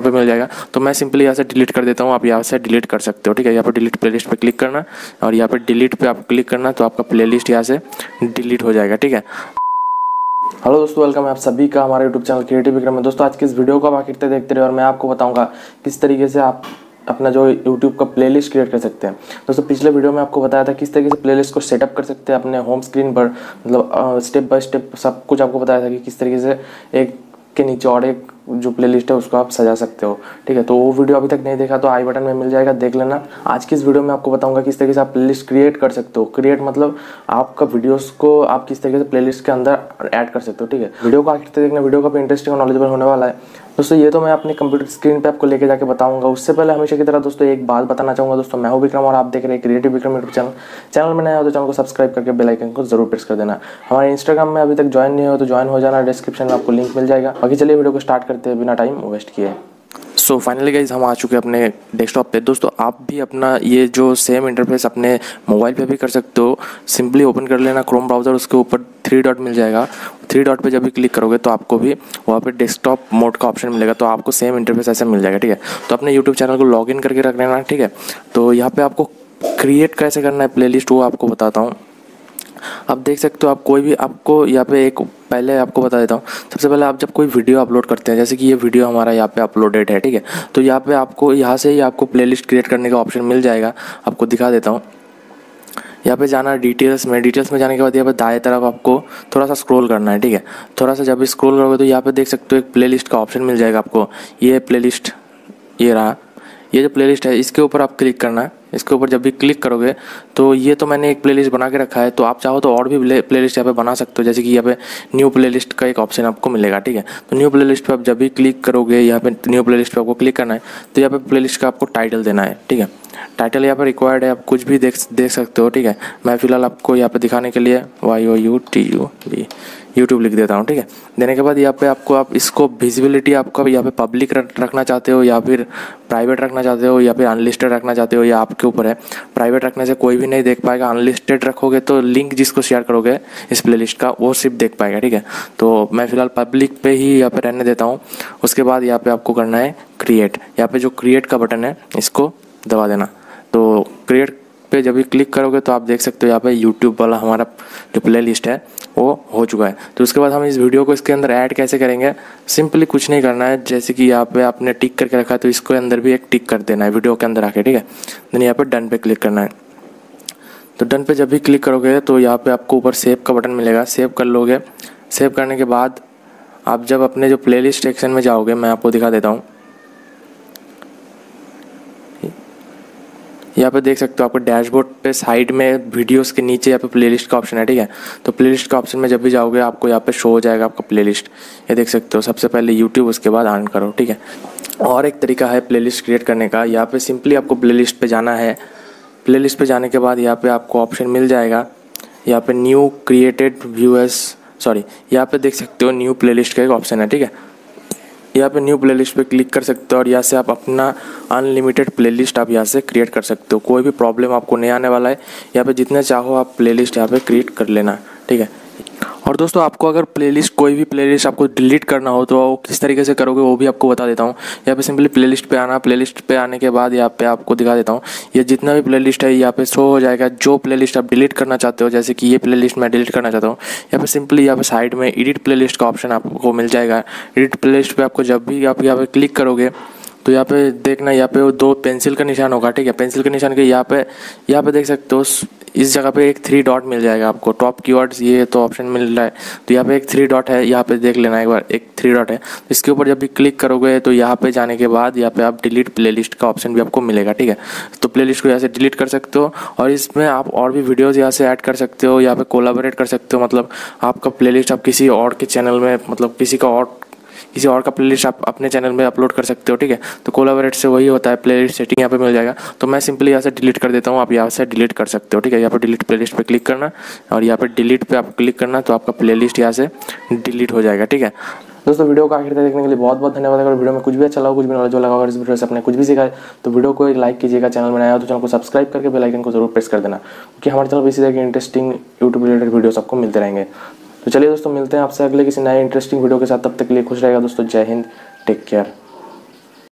पे मिल जाएगा। तो मैं सिंपली यहाँ से डिलीट कर देता हूँ, आप यहाँ से डिलीट कर सकते हो, ठीक है। यहाँ पर डिलीट प्लेलिस्ट पे क्लिक करना और यहाँ पर डिलीट पे आप क्लिक करना, तो आपका प्लेलिस्ट यहाँ से डिलीट हो जाएगा, ठीक है। हेलो दोस्तों, वेलकम है आप सभी का हमारे यूट्यूब चैनल क्रिएटिव विक्रम में। दोस्तों आज की इस वीडियो को आप आखिर तक देखते रहे और मैं आपको बताऊंगा किस तरीके से आप अपना जो YouTube का प्लेलिस्ट क्रिएट कर सकते हैं। दोस्तों पिछले वीडियो में आपको बताया था किस तरीके से प्लेलिस्ट को सेटअप कर सकते हैं अपने होम स्क्रीन पर, मतलब स्टेप बाय स्टेप सब कुछ आपको बताया था कि किस तरीके से एक के नीचे और एक जो प्लेलिस्ट है उसको आप सजा सकते हो, ठीक है। तो वो वीडियो अभी तक नहीं देखा तो आई बटन में मिल जाएगा, देख लेना। आज की इस वीडियो में आपको बताऊंगा किस तरीके से आप प्लेलिस्ट क्रिएट कर सकते हो। क्रिएट मतलब आपका वीडियोस को आप किस तरीके से प्लेलिस्ट के अंदर ऐड कर सकते हो, ठीक है। वीडियो को आखिर तक देखना, वीडियो काफी इंटरेस्टिंग और नॉलेजेबल होने वाला है। दोस्तों ये तो मैं अपने कंप्यूटर स्क्रीन पे आपको लेके जाके बताऊंगा। उससे पहले हमेशा की तरह दोस्तों एक बात बताना चाहूँगा। दोस्तों मैं हूं विक्रम और आप देख रहे हैं क्रिएटिव विक्रम यूट्यूब चैनल में नया हो तो चैनल को सब्सक्राइब करके बेल आइकन को जरूर प्रेस कर देना। हमारे इंस्टाग्राम में अभी तक ज्वाइन नहीं हो तो ज्वाइन हो जाना, डिस्क्रिप्शन में आपको लिंक मिल जाएगा। बाकी चलिए वीडियो को स्टार्ट करते हैं बिना टाइम वेस्ट किए। सो फाइनली गाइज हम आ चुके हैं अपने डेस्कटॉप पे। दोस्तों आप भी अपना ये जो सेम इंटरफेस अपने मोबाइल पे भी कर सकते हो। सिंपली ओपन कर लेना क्रोम ब्राउज़र, उसके ऊपर 3 डॉट मिल जाएगा। 3 डॉट पे जब भी क्लिक करोगे तो आपको भी वहाँ पे डेस्कटॉप मोड का ऑप्शन मिलेगा, तो आपको सेम इंटरफेस ऐसा मिल जाएगा, ठीक है। तो अपने यूट्यूब चैनल को लॉगिन करके रख लेना, ठीक है। तो यहाँ पे आपको क्रिएट कैसे करना है प्लेलिस्ट वो आपको बताता हूँ। आप देख सकते हो, आप कोई भी आपको यहाँ पे एक पहले आपको बता देता हूँ। सबसे पहले आप जब कोई वीडियो अपलोड करते हैं, जैसे कि ये वीडियो हमारा यहाँ पे अपलोडेड है, ठीक है। तो यहाँ पे आपको यहाँ से ही आपको प्लेलिस्ट क्रिएट करने का ऑप्शन मिल जाएगा। आपको दिखा देता हूँ, यहाँ पे जाना डिटेल्स में जाने के बाद यहाँ पे दाएं तरफ आपको थोड़ा सा स्क्रॉल करना है, ठीक है। थोड़ा सा जब स्क्रॉल करोगे तो यहाँ पे देख सकते हो एक प्लेलिस्ट का ऑप्शन मिल जाएगा आपको। ये प्लेलिस्ट, ये रहा, ये जो प्लेलिस्ट है इसके ऊपर आप क्लिक करना है। इसके ऊपर जब भी क्लिक करोगे तो ये तो मैंने एक प्लेलिस्ट बना के रखा है, तो आप चाहो तो और भी प्लेलिस्ट यहाँ पे बना सकते हो। जैसे कि यहाँ पे न्यू प्लेलिस्ट का एक ऑप्शन आपको मिलेगा, ठीक है। तो न्यू प्लेलिस्ट पे आप जब भी क्लिक करोगे, यहाँ पे न्यू प्लेलिस्ट पे आपको क्लिक करना है। तो यहाँ पे प्लेलिस्ट का आपको टाइटल देना है, ठीक है। टाइटल यहाँ पर रिक्वायर्ड है, आप कुछ भी देख सकते हो, ठीक है। मैं फिलहाल आपको यहाँ पे दिखाने के लिए YOUTUB यूट्यूब लिख देता हूँ, ठीक है। देने के बाद यहाँ पे आपको आप इसको विजिबिलिटी आपको यहाँ पे पब्लिक रखना चाहते हो या फिर प्राइवेट रखना चाहते हो या फिर अनलिस्टेड रखना चाहते हो, या आपके ऊपर है। प्राइवेट रखने से कोई भी नहीं देख पाएगा, अनलिस्टेड रखोगे तो लिंक जिसको शेयर करोगे इस प्लेलिस्ट का वो सिर्फ देख पाएगा, ठीक है। तो मैं फिलहाल पब्लिक पे ही यहाँ पे रहने देता हूँ। उसके बाद यहाँ पे आपको करना है क्रिएट। यहाँ पे जो क्रिएट का बटन है इसको दबा देना। तो क्रिएट पे जब भी क्लिक करोगे तो आप देख सकते हो यहाँ पे यूट्यूब वाला हमारा जो प्ले लिस्ट है वो हो चुका है। तो उसके बाद हम इस वीडियो को इसके अंदर ऐड कैसे करेंगे, सिंपली कुछ नहीं करना है। जैसे कि यहाँ पे आपने टिक करके रखा है तो इसको अंदर भी एक टिक कर देना है वीडियो के अंदर आके, ठीक है। देन यहाँ पे डन पे क्लिक करना है। तो डन पे जब भी क्लिक करोगे तो यहाँ पे आपको ऊपर सेव का बटन मिलेगा, सेव कर लोगे। सेव करने के बाद आप जब अपने जो प्ले लिस्ट सेक्शन में जाओगे, मैं आपको दिखा देता हूँ। यहाँ पे देख सकते हो आपको डैशबोर्ड पे साइड में वीडियोस के नीचे यहाँ पे प्लेलिस्ट का ऑप्शन है, ठीक है। तो प्लेलिस्ट का ऑप्शन में जब भी जाओगे आपको यहाँ पे शो हो जाएगा आपका प्लेलिस्ट। ये देख सकते हो, सबसे पहले यूट्यूब, उसके बाद ऑन करो, ठीक है। और एक तरीका है प्लेलिस्ट क्रिएट करने का। यहाँ पे सिंपली आपको प्लेलिस्ट पे जाना है। प्लेलिस्ट पे जाने के बाद यहाँ पे आपको ऑप्शन मिल जाएगा, यहाँ पे न्यू क्रिएटेड व्यूअर्स, यहाँ पे देख सकते हो न्यू प्लेलिस्ट का एक ऑप्शन है, ठीक है। यहाँ पे न्यू प्लेलिस्ट पे क्लिक कर सकते हो और यहाँ से आप अपना अनलिमिटेड प्लेलिस्ट आप यहाँ से क्रिएट कर सकते हो। कोई भी प्रॉब्लम आपको नहीं आने वाला है। यहाँ पे जितने चाहो आप प्लेलिस्ट यहाँ पे क्रिएट कर लेना, ठीक है। और दोस्तों आपको अगर प्लेलिस्ट कोई भी प्लेलिस्ट आपको डिलीट करना हो तो वो किस तरीके से करोगे वो भी आपको बता देता हूँ। यहाँ पे सिंपली प्लेलिस्ट पे आना। प्लेलिस्ट पे आने के बाद यहाँ पे आपको दिखा देता हूँ, ये जितना भी प्लेलिस्ट है यहाँ पे शो हो जाएगा। जो प्लेलिस्ट आप डिलीट करना चाहते हो, जैसे कि ये प्लेलिस्ट मैं डिलीट करना चाहता हूँ, यहाँ पे सिंपली यहाँ पे साइड में एडिट प्लेलिस्ट का ऑप्शन आपको मिल जाएगा। एडिट प्लेलिस्ट पे आपको जब भी आप यहाँ पे क्लिक करोगे तो यहाँ पे देखना, यहाँ पे वो 2 पेंसिल का निशान होगा, ठीक है। पेंसिल के निशान के यहाँ पे देख सकते हो इस जगह पे एक 3 डॉट मिल जाएगा आपको। टॉप कीवर्ड्स ये तो ऑप्शन मिल रहा है, तो यहाँ पे एक 3 डॉट है, यहाँ पे देख लेना एक बार, एक 3 डॉट है। इसके ऊपर जब भी क्लिक करोगे तो यहाँ पे जाने के बाद यहाँ पे आप डिलीट प्लेलिस्ट का ऑप्शन भी आपको मिलेगा, ठीक है। तो प्लेलिस्ट को यहाँ से डिलीट कर सकते हो और इसमें आप और भी वीडियोज़ यहाँ से ऐड कर सकते हो। यहाँ पे कोलैबोरेट कर सकते हो, मतलब आपका प्लेलिस्ट आप किसी और के चैनल में, मतलब किसी और का प्लेलिस्ट आप अपने चैनल में अपलोड कर सकते हो, ठीक है। तो कोलैबोरेट से वही होता है, प्लेलिस्ट सेटिंग यहाँ पे मिल जाएगा। तो मैं सिंपली यहाँ से डिलीट कर देता हूँ, आप यहाँ से डिलीट कर सकते हो, ठीक है। यहाँ पे डिलीट प्लेलिस्ट पे क्लिक करना और यहाँ पे डिलीट पे आप क्लिक करना, तो आपका प्लेलिस्ट यहाँ से डिलीट हो जाएगा, ठीक है। दोस्तों वीडियो को आखिर तक देखने के लिए बहुत बहुत धन्यवाद। अगर वीडियो में कुछ भी अच्छा लगा, कुछ भी नॉलेज लगा, अगर इस वीडियो से आपने कुछ भी सीखा है तो वीडियो को एक लाइक कीजिएगा। चैनल में नया हो तो चैनल को सब्सक्राइब करके बेल आइकन को जरूर प्रेस कर देना, क्योंकि हमारे चैनल पर इसी तरह के इंटरेस्टिंग यूट्यूब रिलेटेड वीडियोस आपको मिलते रहेंगे। तो चलिए दोस्तों, मिलते हैं आपसे अगले किसी नए इंटरेस्टिंग वीडियो के साथ। तब तक के लिए खुश रहेगा दोस्तों। जय हिंद, टेक केयर।